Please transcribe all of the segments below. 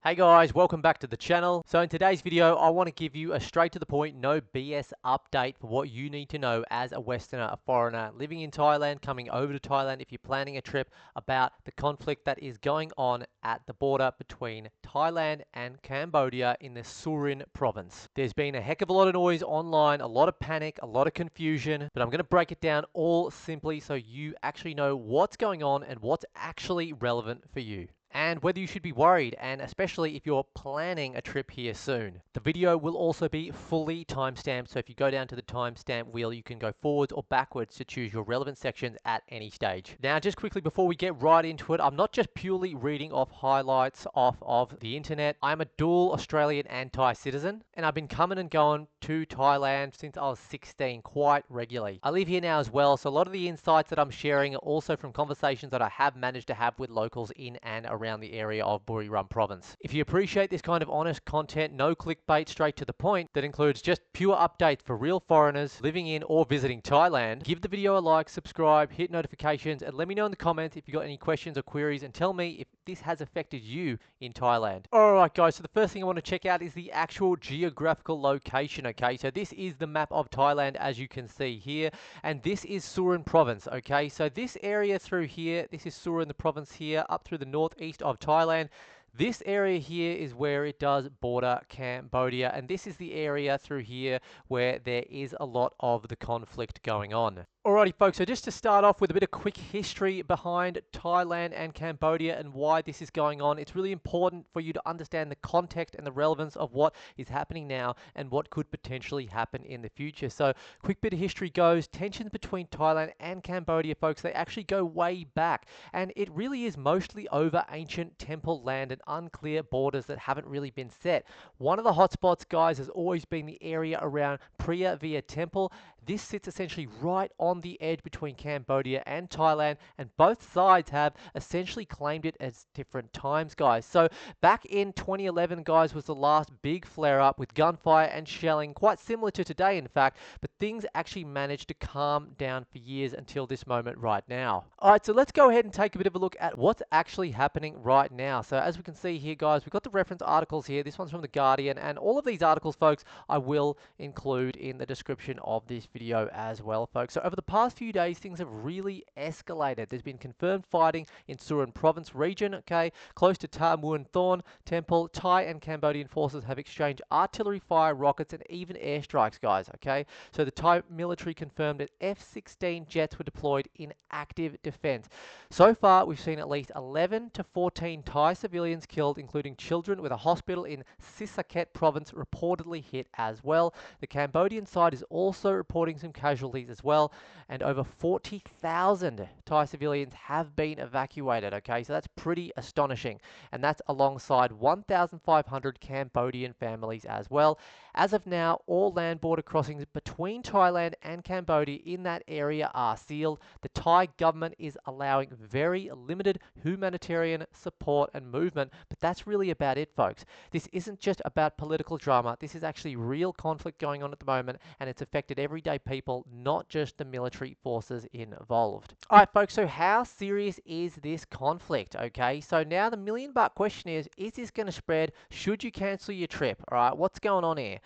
Hey guys, welcome back to the channel. So in today's video, I want to give you a straight to the point, no BS update for what you need to know as a Westerner, a foreigner living in Thailand, coming over to Thailand if you're planning a trip, about the conflict that is going on at the border between Thailand and Cambodia in the Surin Province. There's been a heck of a lot of noise online, a lot of panic, a lot of confusion, but I'm going to break it down all simply so you actually know what's going on and what's actually relevant for you, and whether you should be worried, and especially if you're planning a trip here soon. The video will also be fully timestamped, so if you go down to the timestamp wheel, you can go forwards or backwards to choose your relevant sections at any stage. Now, just quickly before we get right into it, I'm not just purely reading off highlights off of the internet. I'm a dual Australian and Thai citizen, and I've been coming and going to Thailand since I was 16 quite regularly. I live here now as well, so a lot of the insights that I'm sharing are also from conversations that I have managed to have with locals in and around the area of Buriram Province. If you appreciate this kind of honest content, no clickbait, straight to the point, that includes just pure updates for real foreigners living in or visiting Thailand, give the video a like, subscribe, hit notifications, and let me know in the comments if you've got any questions or queries, and tell me if this has affected you in Thailand. Alright guys, so the first thing I want to check out is the actual geographical location, okay? So this is the map of Thailand as you can see here, and this is Surin Province, okay? So this area through here, this is Surin the province here, up through the northeast of Thailand. This area here is where it does border Cambodia, and this is the area through here where there is a lot of the conflict going on. Alrighty folks, so just to start off with a bit of quick history behind Thailand and Cambodia and why this is going on, it's really important for you to understand the context and the relevance of what is happening now and what could potentially happen in the future. So quick bit of history goes, tensions between Thailand and Cambodia, folks, they actually go way back, and it really is mostly over ancient temple land and unclear borders that haven't really been set. One of the hotspots, guys, has always been the area around Priya Via Temple. This sits essentially right on the edge between Cambodia and Thailand, and both sides have essentially claimed it at different times, guys. So back in 2011, guys, was the last big flare-up with gunfire and shelling, quite similar to today, in fact, but things actually managed to calm down for years until this moment right now. All right, so let's go ahead and take a bit of a look at what's actually happening right now. So as we can see here, guys, we've got the reference articles here. This one's from The Guardian, and all of these articles, folks, I will include in the description of this video as well, folks. So over the past few days, things have really escalated. There's been confirmed fighting in Surin Province region, okay, close to Ta Muan Thorn Temple. Thai and Cambodian forces have exchanged artillery fire, rockets, and even airstrikes, guys, okay? So the Thai military confirmed that F-16 jets were deployed in active defense. So far, we've seen at least 11 to 14 Thai civilians killed, including children, with a hospital in Sisaket province reportedly hit as well. The Cambodian side is also reporting some casualties as well, and over 40,000 Thai civilians have been evacuated, okay? So that's pretty astonishing, and that's alongside 1,500 Cambodian families as well. As of now, all land border crossings between Thailand and Cambodia in that area are sealed. The Thai government is allowing very limited humanitarian support and movement, but that's really about it, folks. This isn't just about political drama. This is actually real conflict going on at the moment, and it's affected everyday people, not just the military forces involved. All right, folks, so how serious is this conflict, okay? So now the million-buck question is this going to spread? Should you cancel your trip? All right, what's going on here?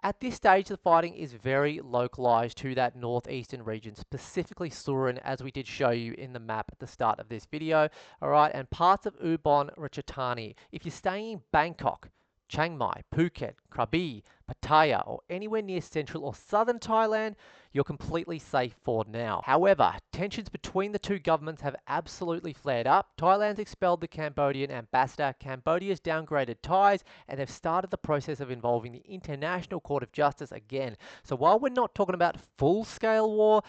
At this stage, the fighting is very localized to that northeastern region, specifically Surin, as we did show you in the map at the start of this video, all right, and parts of Ubon, Ratchathani. If you're staying in Bangkok, Chiang Mai, Phuket, Krabi, Pattaya, or anywhere near central or southern Thailand, you're completely safe for now. However, tensions between the two governments have absolutely flared up. Thailand's expelled the Cambodian ambassador, Cambodia's downgraded ties, and they've started the process of involving the International Court of Justice again. So while we're not talking about full-scale war,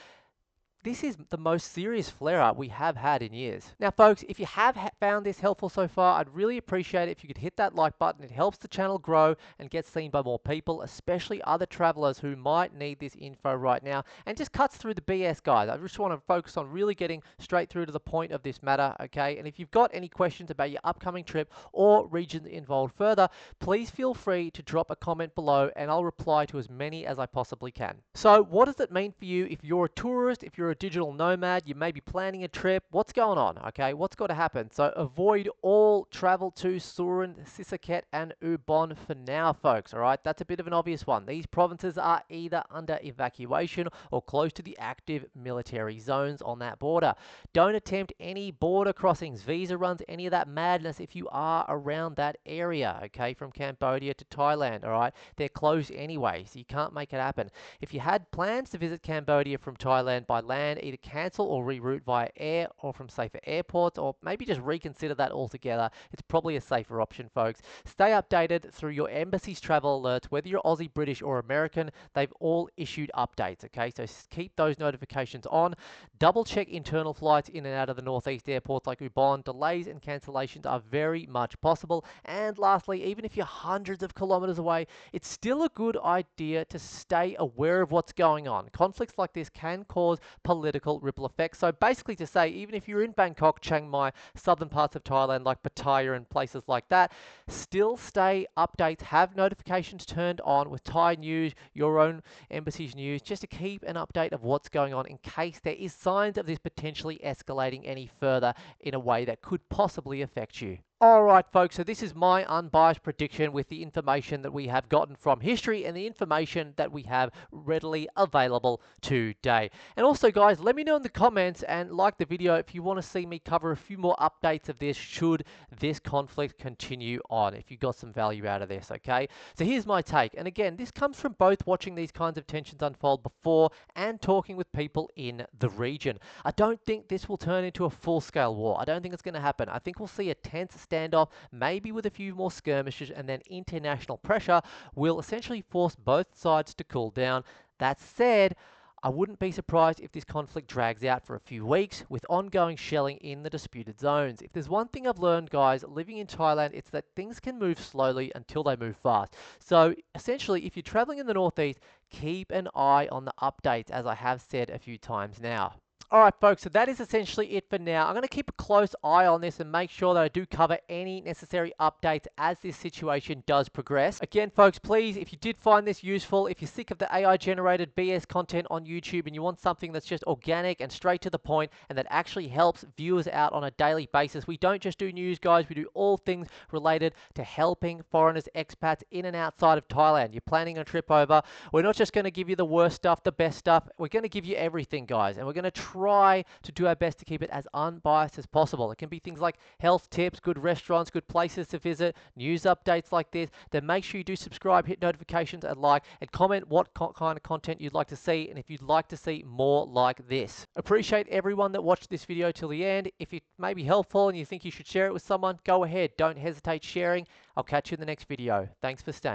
this is the most serious flare-up we have had in years. Now, folks, if you have found this helpful so far, I'd really appreciate it if you could hit that like button. It helps the channel grow and get seen by more people, especially other travelers who might need this info right now, and just cuts through the BS, guys. I just want to focus on really getting straight through to the point of this matter, okay? And if you've got any questions about your upcoming trip or regions involved further, please feel free to drop a comment below, and I'll reply to as many as I possibly can. So what does it mean for you if you're a tourist, if you're a a digital nomad, you may be planning a trip. What's going on? Okay, what's got to happen? So avoid all travel to Surin, Sisaket, and Ubon for now, folks. All right, that's a bit of an obvious one. These provinces are either under evacuation or close to the active military zones on that border. Don't attempt any border crossings, visa runs, any of that madness if you are around that area, okay, from Cambodia to Thailand, all right? They're closed anyway, so you can't make it happen. If you had plans to visit Cambodia from Thailand by land, either cancel or reroute via air or from safer airports, or maybe just reconsider that altogether. It's probably a safer option, folks. Stay updated through your embassy's travel alerts, whether you're Aussie, British, or American. They've all issued updates, okay? So keep those notifications on. Double check internal flights in and out of the northeast airports like Ubon. Delays and cancellations are very much possible. And lastly, even if you're hundreds of kilometers away, it's still a good idea to stay aware of what's going on. Conflicts like this can cause political ripple effects. So basically to say, even if you're in Bangkok, Chiang Mai, southern parts of Thailand like Pattaya and places like that, still stay updates, have notifications turned on with Thai news, your own embassy's news, just to keep an update of what's going on in case there is signs of this potentially escalating any further in a way that could possibly affect you. Alright folks, so this is my unbiased prediction with the information that we have gotten from history and the information that we have readily available today. And also guys, let me know in the comments and like the video if you want to see me cover a few more updates of this should this conflict continue on, if you got some value out of this, okay? So here's my take, and again, this comes from both watching these kinds of tensions unfold before and talking with people in the region. I don't think this will turn into a full-scale war. I don't think it's going to happen. I think we'll see a tense standoff, maybe with a few more skirmishes, and then international pressure will essentially force both sides to cool down. That said, I wouldn't be surprised if this conflict drags out for a few weeks with ongoing shelling in the disputed zones. If there's one thing I've learned, guys, living in Thailand, it's that things can move slowly until they move fast. So essentially, if you're traveling in the northeast, keep an eye on the updates, as I have said a few times now. Alright folks, so that is essentially it for now. I'm going to keep a close eye on this and make sure that I do cover any necessary updates as this situation does progress. Again folks, please, if you did find this useful, if you're sick of the AI generated BS content on YouTube and you want something that's just organic and straight to the point and that actually helps viewers out on a daily basis, we don't just do news, guys, we do all things related to helping foreigners, expats in and outside of Thailand. You're planning a trip over, we're not just going to give you the worst stuff, the best stuff, we're going to give you everything, guys, and we're going to try to do our best to keep it as unbiased as possible. It can be things like health tips, good restaurants, good places to visit, news updates like this. Then make sure you do subscribe, hit notifications, and like, and comment what kind of content you'd like to see, and if you'd like to see more like this. Appreciate everyone that watched this video till the end. If it may be helpful and you think you should share it with someone, go ahead. Don't hesitate sharing. I'll catch you in the next video. Thanks for staying.